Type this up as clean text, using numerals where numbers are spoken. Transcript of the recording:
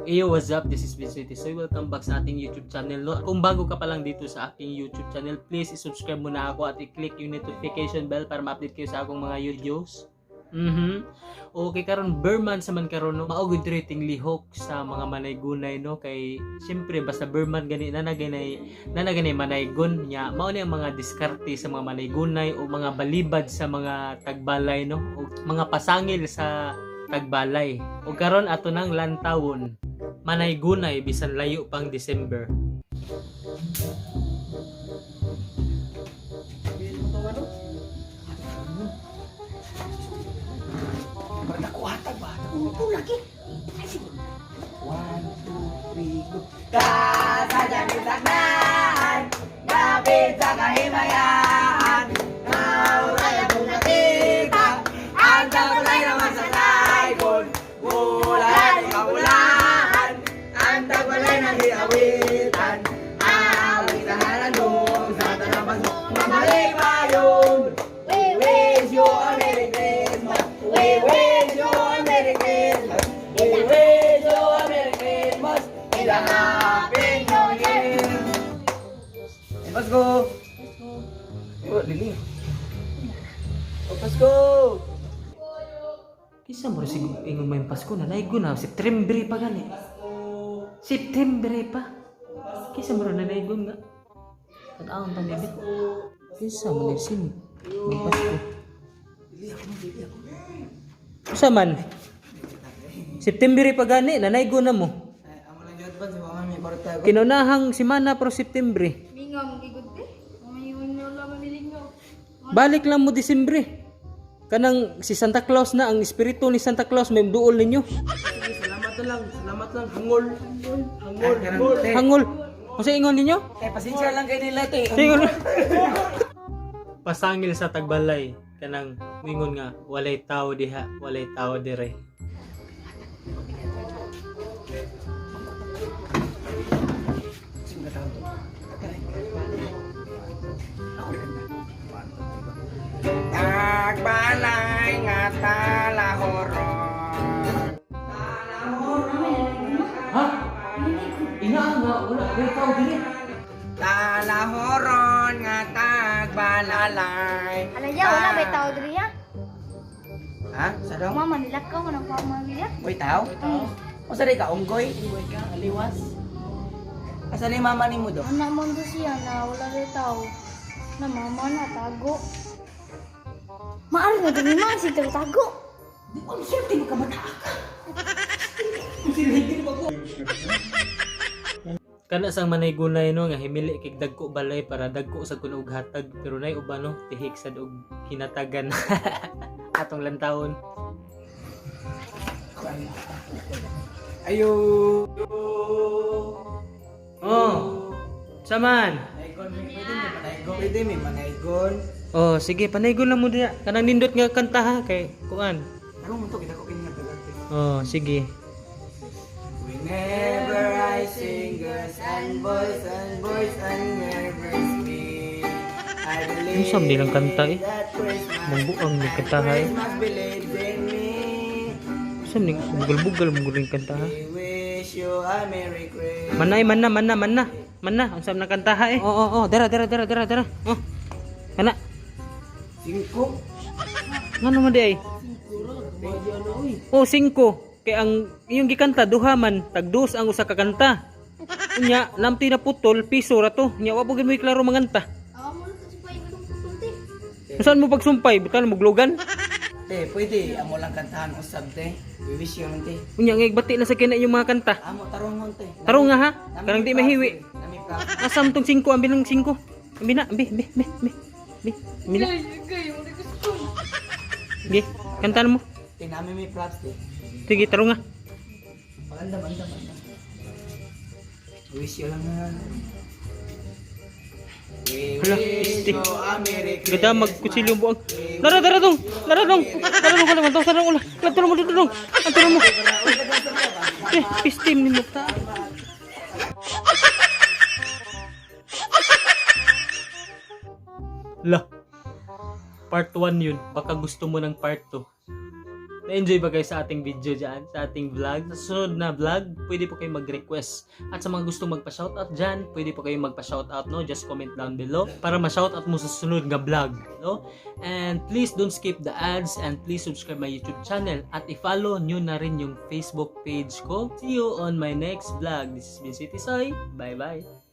Hey, what's up? This is Vincent. So, welcome back sa ating YouTube channel. No? Kung bago ka pa lang dito sa aking YouTube channel, please subscribe muna ako at i-click yung notification bell para ma-update kayo sa akong mga videos. Okay, karon Berman sa man karon no, maugid rating lihok sa mga manaygunay no, kay siyempre basta Berman gani nanaganay manaygon nya mao ni ang mga diskarte sa mga manaygunay o mga balibad sa mga tagbalay no, o mga pasangil sa tagbalay. O karon ato nang lantawon manaygunay bisan layo pang December. Ito lagi. Ay, sige. 1, 2, 3, go. Kasadyang isagnan, David sa kahimayan, nauray akong nakita, ang takulay naman sa saybon, bulan o kabulan, ang takulay ng hiawitan, awitan ang doon sa tanang mamalik pa yun. We wish you a Merry Christmas. We wish you a Merry Christmas. We wish you a Merry Christmas and a Happy New Year. Let's go. Oh, dili. Oh, Pasko. Kisa mo si ingon may Pasko na naigo na September pa gani. September pa. Kisa mo na naigo nga. Tanaw ta bibit. Kisa mo ni sim. May Pasko. Usa man. September pa gani na naigo na mo. Amo lang jud pa sa mga may parta ko. Kinunahang semana pro September. Mingam gigud te. Mayon nyo lang mamilingaw. Balik lang mo Disyembre. Kanang si Santa Claus na ang espiritu ni Santa Claus may duol ninyo. Salamat lang. Salamat lang. Hangol. Hangol. Hangol. Unsa ingon ninyo? Pasensya lang kay nila te. Ingon. Pasangil sa tagbalay kanang mingon nga walay tao diha, walay tao dire. Tagbalay nga talahoron. Ha? Ina nga wala walay tao dire. Talahoron nga tagbalalay. Alaya wala bay tao diri ya. Ha? Sa daw? Mama nilakaw man ang pamilya. Uy, tao? O sa ka, unggoy? Unggoy ka, aliwas. Asa ni mama ni mo do? Anak mo do siya na wala bay tao. Na mama na tago. Maari na diri man si tago. Di ko siya, di ka mata. Kana sang manaygunay no nga himili kay dagko balay para dagko sa kunog hatag pero nay uban no tihik sad og hinatagan atong lantawon. Ayo. Oh. Saman. Pwede may manaygon. Oh, sige panaygon lang mo diha. Kanang nindot nga kanta ha kay kuan. Ano mo to, kita ko kanya dagante. Oh, sige. Whenever I sing, girls and boys never speak. I believe Usam din ang kanta eh. that Christmas, Mangbuang ni kanta ha. Christmas believes in me. Usam ning bugal-bugal mo guring kanta ha. We wish you a Merry Christmas. Manay manna. Usam na kanta ha eh. Oh, dara. Oh. Kana. 5. Ngano man di ay? Oh, 5. Kay ang iyong gikanta duha man tagdos ang usa ka kanta. Unya lamti na putol piso ra to. Nya wa po gid mo klaro manganta. Amo na si pay ko pupunti. Saan mo pagsumpay? Butan mo glogan? Te, pwede amo lang kantahan usab te. We wish you man te. Unya nga igbati na sa kina yung mga kanta. Amo tarong te. Taro nga ha. Karang di mahiwi. Nami proud. Asam tong 5 ambil ng 5. Ambi na, ambi na. Kayo mo gusto. Sige, kantaan mo. Te nami may props te. Sige, taro nga. Maganda. Wish you lang na. We Hala, wish este. you a Merry Christmas. Ganda magkutsilyo ang buang. Dara dong. Sarang ulah. Taro mo. Taro mo. Pistim ni mukta. Lah. Part 1 yun. Baka gusto mo ng part 2. Na-enjoy ba kayo sa ating video dyan? Sa ating vlog? Sa sunod na vlog, pwede po kayo mag-request. At sa mga gustong magpa-shoutout dyan, pwede po kayo magpa-shoutout, no? Just comment down below para ma-shoutout mo sa sunod na vlog, no? And please don't skip the ads and please subscribe my YouTube channel. At i-follow nyo na rin yung Facebook page ko. See you on my next vlog. This is Vincent Tisoy. Bye-bye.